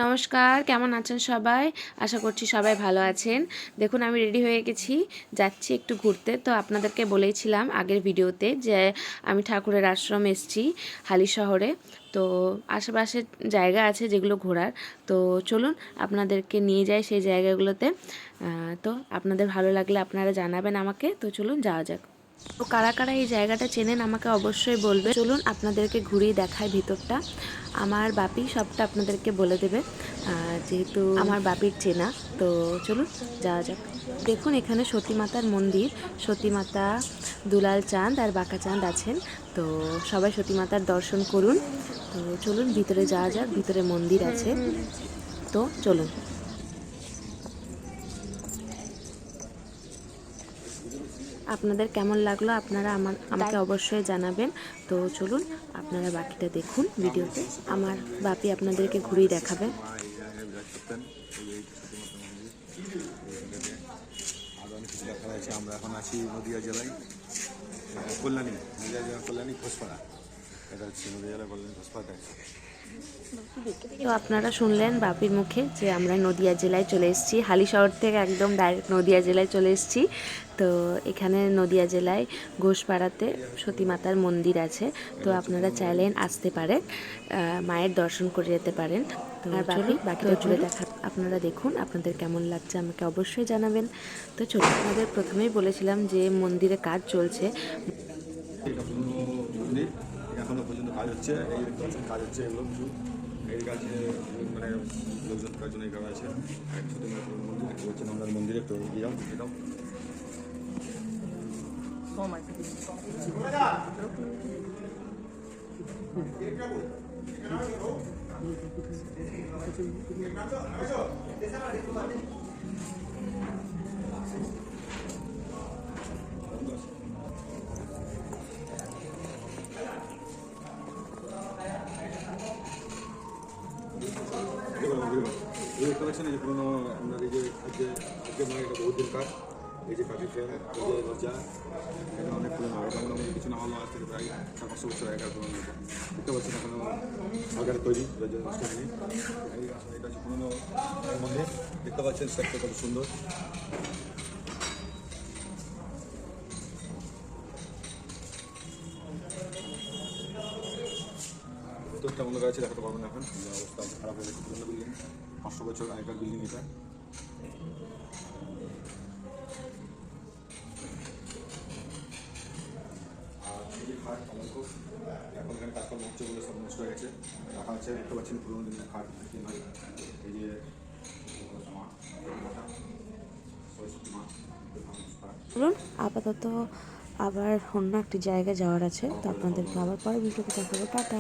নমস্কার, কেমন আছেন সবাই? আশা করছি সবাই ভালো আছেন। দেখুন আমি রেডি হয়ে গেছি, যাচ্ছি একটু ঘুরতে। তো আপনাদেরকে বলেইছিলাম আগের ভিডিওতে যে আমি ঠাকুরের আশ্রম এসেছি হালি শহরে। তো আশেপাশে জায়গা আছে যেগুলো ঘোরার। তো চলুন আপনাদেরকে নিয়ে যাই সেই জায়গাগুলোতে। তো আপনাদের ভালো লাগলে আপনারা জানাবেন আমাকে। তো চলুন যাওয়া যাক। তো কারা কারা এই জায়গাটা চেনেন আমাকে অবশ্যই বলবে। চলুন আপনাদেরকে ঘুরিয়ে দেখায় ভিতরটা। আমার বাপি সবটা আপনাদেরকে বলে দেবে, যেহেতু আমার বাপির চেনা। তো চলুন যাওয়া যাক। দেখুন এখানে সতী মাতার মন্দির। সতী মাতা, দুলাল চাঁদ আর বাঁকা চাঁদ আছেন। তো সবাই সতী মাতার দর্শন করুন। তো চলুন ভিতরে যাওয়া যাক। ভিতরে মন্দির আছে, তো চলুন। আপনাদের কেমন লাগলো আপনারা আমাকে অবশ্যই জানাবেন। তো চলুন আপনারা বাকিটা দেখুন ভিডিওতে। আমার বাপি আপনাদেরকে ঘুরিয়ে দেখাবে। আমরা এখন আছি নদিয়া জেলায় কল্যাণী, নদিয়া জেলার কল্যাণী ঘোষপাড়া। এটা হচ্ছে নদিয়া জেলার কল্যাণী ঘোষপাড়া। তো আপনারা শুনলেন বাপির মুখে যে আমরা নদিয়া জেলায় চলে এসেছি। হালি শহর থেকে একদম ডাইরেক্ট নদিয়া জেলায় চলে এসেছি। তো এখানে নদিয়া জেলায় ঘোষপাড়াতে সতী মাতার মন্দির আছে। তো আপনারা চাইলেন আসতে পারেন, মায়ের দর্শন করে যেতে পারেন। তো বাকিটা জুড়ে দেখা আপনারা দেখুন। আপনাদের কেমন লাগছে আমাকে অবশ্যই জানাবেন। তো চলুন, আপনাদের প্রথমেই বলেছিলাম যে মন্দিরে কাজ চলছে। এখনো পর্যন্ত কাজ হচ্ছে, এই কাজ হচ্ছে, এগুলো কিছু এই কাজে মানে লোকজন কাজ জন্য এই কাজ আছে। শুধু মন্দির দেখতে পাচ্ছেন, আমরা মন্দিরে তো গিয়ে এটাও এই কালেকশন এই যে পুরোনো আপনার এই যে আজকে নয়, এটা বহুদিন কাজ। এই যে কাঠের ফ্রেম, এই যে দরজা, এটা অনেক পুরোনো। এটা মোটামুটি কিছু না হলো আজ থেকে প্রায় 400-500 বছর আগেকার পুরোনো। এটা দেখতে পাচ্ছেন এখনো সরকারের তৈরি, দরজা নষ্ট হয়নি। এটা হচ্ছে পুরোনো মন্দির, দেখতে পাচ্ছেন সেটটা কত সুন্দর। ভিতরটা অন্ধকার আছে, দেখাতে পারবেন এখন। অবস্থা খারাপ হয়ে গেছে, পুরোনো বিল্ডিং, 500 বছর আগেকার বিল্ডিং এটা। এখন এখানে কাজকর্ম হচ্ছে বলে সব নষ্ট হয়ে গেছে, রাখা আছে। দেখতে পাচ্ছেন পুরোনো দিনের খাট, এই যে বলুন আপাতত আবার অন্য একটি জায়গায় যাওয়ার আছে। তো আপনাদেরকে আবার পরে ভিডিওতে দেখাবো। টাটা।